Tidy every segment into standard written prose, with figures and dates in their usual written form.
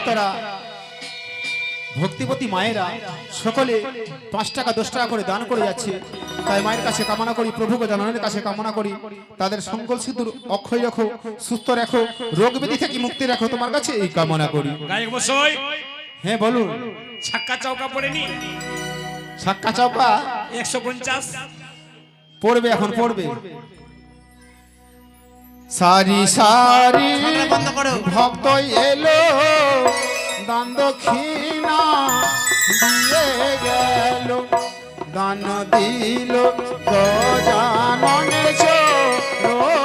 ভক্তরা ভক্তিপতি মায়েরা সকলে 5 টাকা 10 টাকা করে দান করে যাচ্ছে। তাই মায়ের কাছে কামনা করি, প্রভু গজাননের কাছে কামনা করি, তাদের সংকল সিঁদুর অক্ষয় রাখো, সুস্থ রাখো, রোগ ব্যাধি থেকে মুক্তি রাখো, তোমার কাছে এই কামনা করি। গায়ক মশাই, হ্যাঁ বলুন। ছাক্কা চৌকা পড়েনি? ছাক্কা চৌকা 150 পড়বে, এখন পড়বে। সারি সারি ভক্ত এলো, দান দক্ষিণা দিয়ে গেল, দান দিল গজাননের চরণ।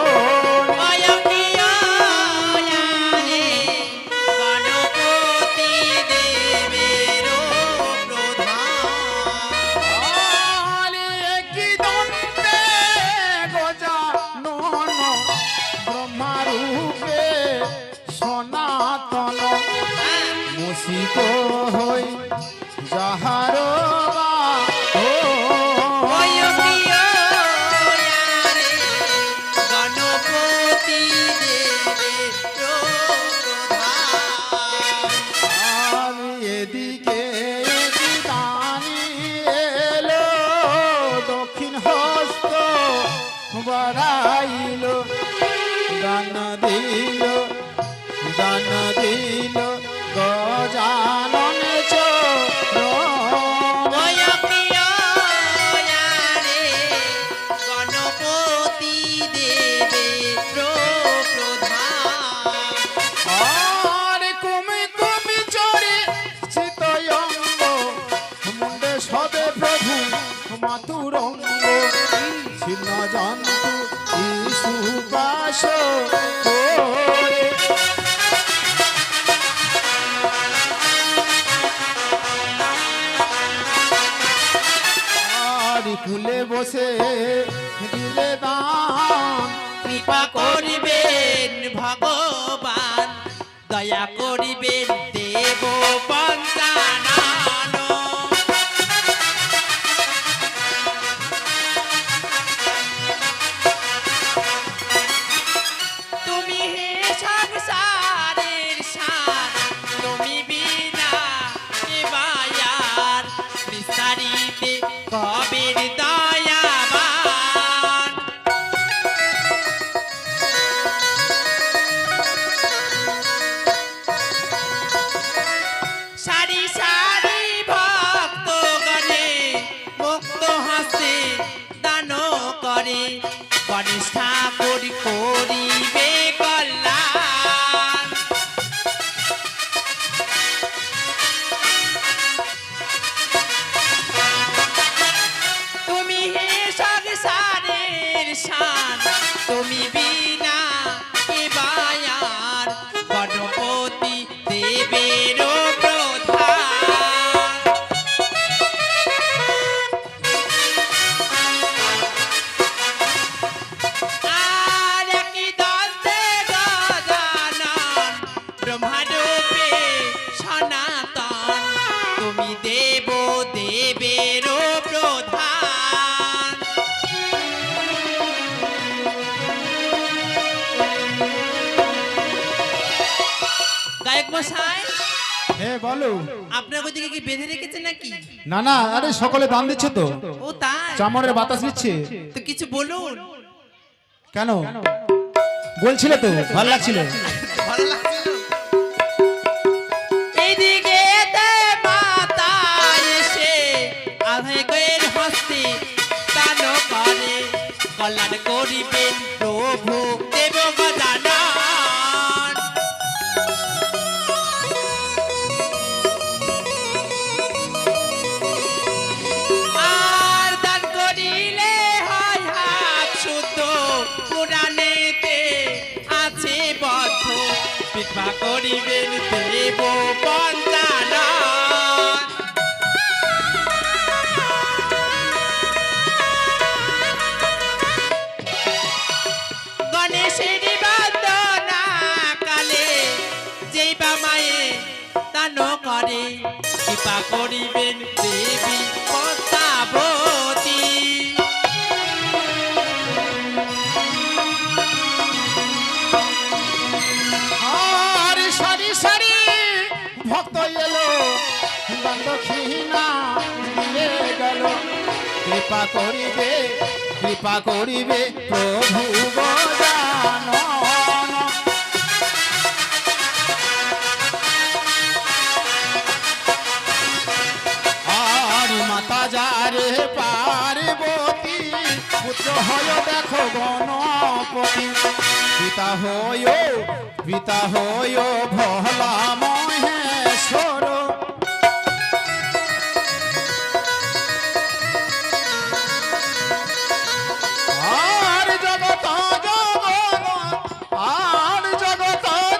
কি দন্তে গজানন ব্রহ্মারূপে সনাতন, মুসিক হই যাহার এদিকে দানি এলো, দক্ষিণ হস্ত বাড়াইল, দান দিল গজাননের চরণ। আর কুমি কুমি চড়ে চিতয়ঙ্গ, মুন্ডে সবে প্রভু মাতুরঙ্গ, ছিন্ন জন্তু ইসু পাশ করে। আর কুলে বসে দিলে দান, কৃপা করিবেন ভগবান, দয়া করিবেন দেব পঞ্চানন। তুমি হে সংসারের শান, তুমি বিনা কে বায়ার, বিস্তারিতে কবির দয়াবান। সারি সারি ভক্তগণে মুক্ত হস্তে দান করে, গণেশ ঠাকুর করিবে কল্যাণ। তুমি হে সংসারের শান, তুমি বিনা কে বায়ার, গণপতি দেবের প্রধান। আর কি দন্তে গজানন ব্রহ্মারূপে সনাতন, তুমি দেব দেবের প্রধান। গায়ক মশাই, হ্যাঁ বলো। আপনার ওদিকে কি বেঁধে রেখেছে নাকি? না না, আরে সকলে দান দিচ্ছে তো, ও তাই? চামড়ের বাতাস দিচ্ছে। তো কিছু বলুন। কেন বলছিলে তো, ভালো লাগছিল। ভালো লাগছিল। এইদিকে মাতা এসে আধায় গয়ের হস্তে দান করে, কল্যাণ করিবেন প্রভু দেব গজানন। আর দান করিলে হয় হাত শুদ্ধ, পুরাণেতে আছে বদ্ধ, কৃপা করিবেন দেব পঞ্চানন। গণেশের বন্দনা কালে যেই বা মায়ে দান করে, কৃপা করিবেন দেবী পদ্মাবতী। আর সারি সারি ভক্ত এলো দান দক্ষিণা দিয়ে গেল কৃপা করিবে প্রভু গজানন। আর মাতা যারে পার্বতী পুত্র হয় দেখো গণপতি পিতা হয় ভোলা মহেশ্বর। আর জগত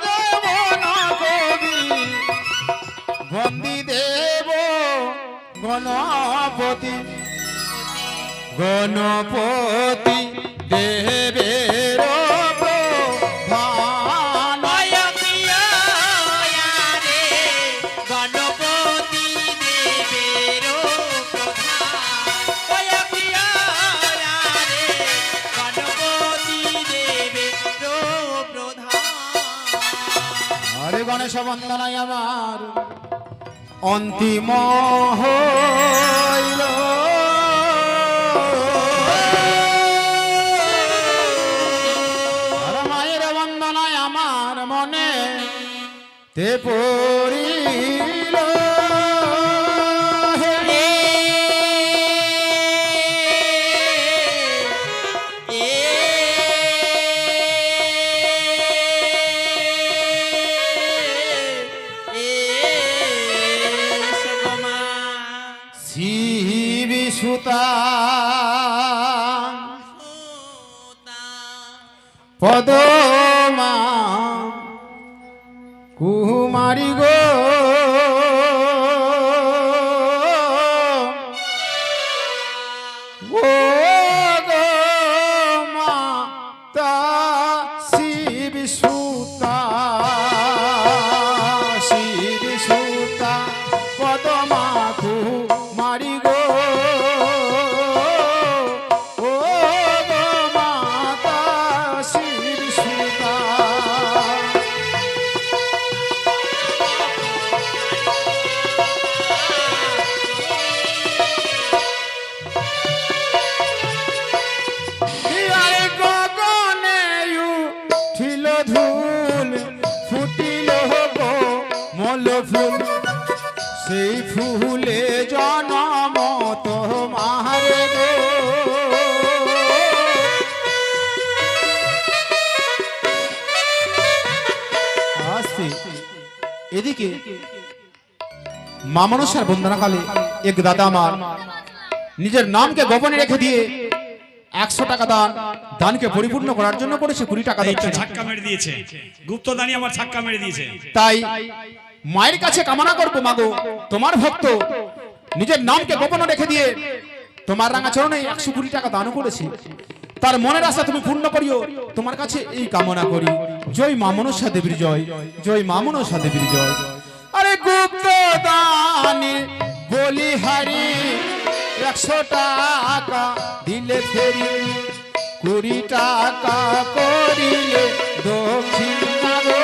জীবন কবি বন্দি দেব গণপতি দেবের প্রধান। ওয় প্রিয় রে গণপতি দেবের প্রধান, ওয় প্রিয় রে গণপতি দেবের প্রধান। হরে গণেশ বন্দনায় আমার অন্তিম হইল। আর মায়ের বন্দনায় আমার মনে তে পড়িল। শিবিসুতা পদমা কুমারী গো মাতা শিবিসুতা পদমা কুমারী গো মাতা শিবিসুতা। গগনে উঠিল ধুল ফুটিল মল ফুল সেই ফুলে জনম তোমার গো। আসছে এদিকে মা মনসার বন্দনাকালে এক দাদা আমার নিজের নামকে গোপনে রেখে দিয়ে 100 টাকা দানকে পরিপূর্ণ করার জন্য করেছে 20 টাকা এই তো দিচ্ছে। ধাক্কা মেরে দিয়েছে, গুপ্তদানি আমার ধাক্কা মেরে দিয়েছে। তাই মায়ের কাছে কামনা করবো মাগো তোমার ভক্ত নিজের নামকে গোপনে রেখে দিয়ে তোমার রাঙা চরণে 120 টাকা দান করেছে, তার মনের আশা তুমি পূর্ণ করিও, তোমার কাছে এই কামনা করি। জয় মা মনসা দেবীর জয়, জয় মা মনসা দেবীর জয়। আরে গুপ্ত দানি বলিহারি 100 টাকা দিলে ফেরি 20 টাকা করিলে দক্ষিণা গো।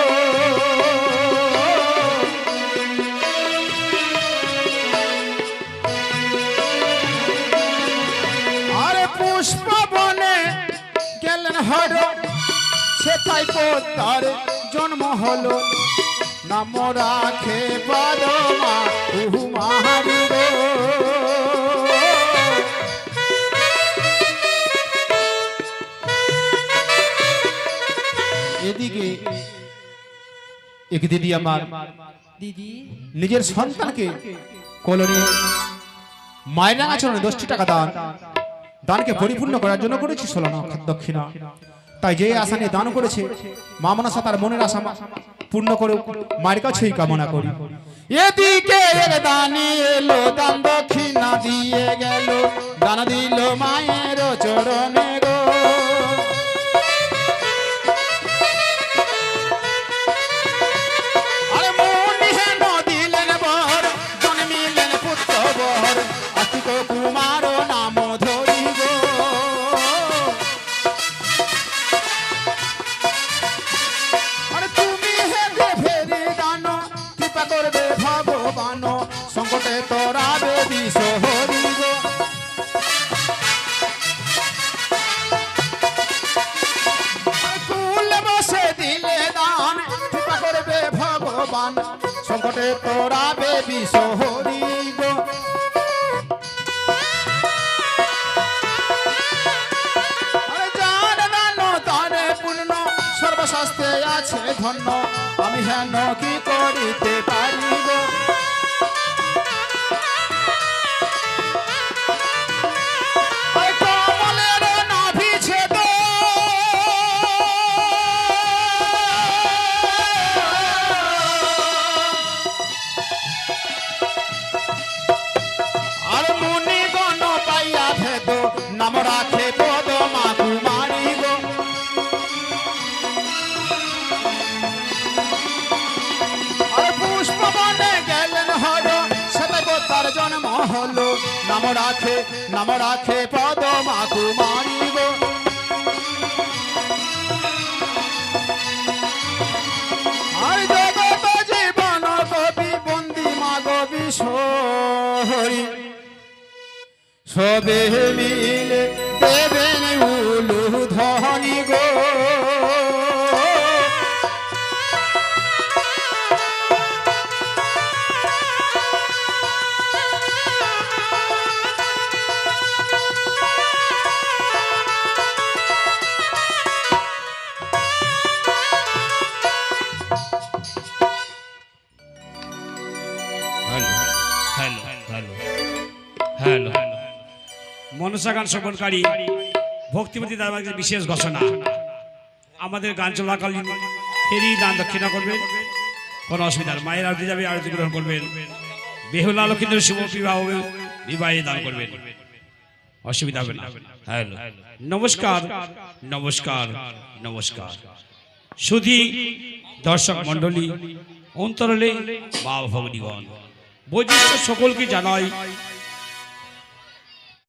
আরে পুষ্প বনে গেলেন হর সেথায় তার জন্ম হলো, নাম রাখে পদমা কুমারী গো। এদিকে এক দিদি আমার দিদি নিজের সন্তানকে কোলে নিয়ে মায়ের রাঙা চরণে 10 টাকা দানকে পরিপূর্ণ করার জন্য করেছি 16 লাখ দক্ষিণা। তাই যে আশা নিয়ে দান করেছে মা মনসা তার মনের আশা পূর্ণ করে মায়ের কাছেই কামনা করি। এদিকে এর দানি এলো দান দক্ষিণা দিয়ে গেল, দান দিল মায়ের চরণে গো। আরে মনি হেন দিলেন বর জন্মিলেন পুত্র বর, আস্তিক কুমার নাম ধরি গো। আরে তুমি হে ফেরি দান কৃপা করবে ভগবান সংকটে তোরাবে বিশ্বহরি গো কুলে বসে দিলে দান কৃপা করবে ভগবান সংকটে তোরাবে বিশ্বহরি গো সর্বশাস্ত্রে আছে ধন্য আমি হেন কি করিতে পারিব কমলের নাভি ছেদ আর মুনিগণ পাইয়া ভেদ নাম রাখে পদমা কুমারী গো পুষ্পবনে গেলেন হর সেটাই তার জন্ম হলো নাম রাখে পদমা কুমারী গো আর জগত জীবন কবি বন্দি মা গবি হরি সবে মিলে দেবেন উলু ধনী গো হ্যালো মনসা গান শ্রবণকারী ভক্তিমতী দাদার বিশেষ ঘোষণা আমাদের গান চলাকালীন ফেরি দান দক্ষিণা করবেন কোনো অসুবিধা নেই মায়ের আরতি যাবে আরতি গ্রহণ করবেন বেহুলা লক্ষ্মীদের শুভ বিবাহ বিবাহে দান করবেন অসুবিধা হবে না হ্যালো নমস্কার নমস্কার নমস্কার সুধী দর্শক মণ্ডলী অন্তরলে মা ভগনীগণ বৈশিষ্ট্য সকলকে জানাই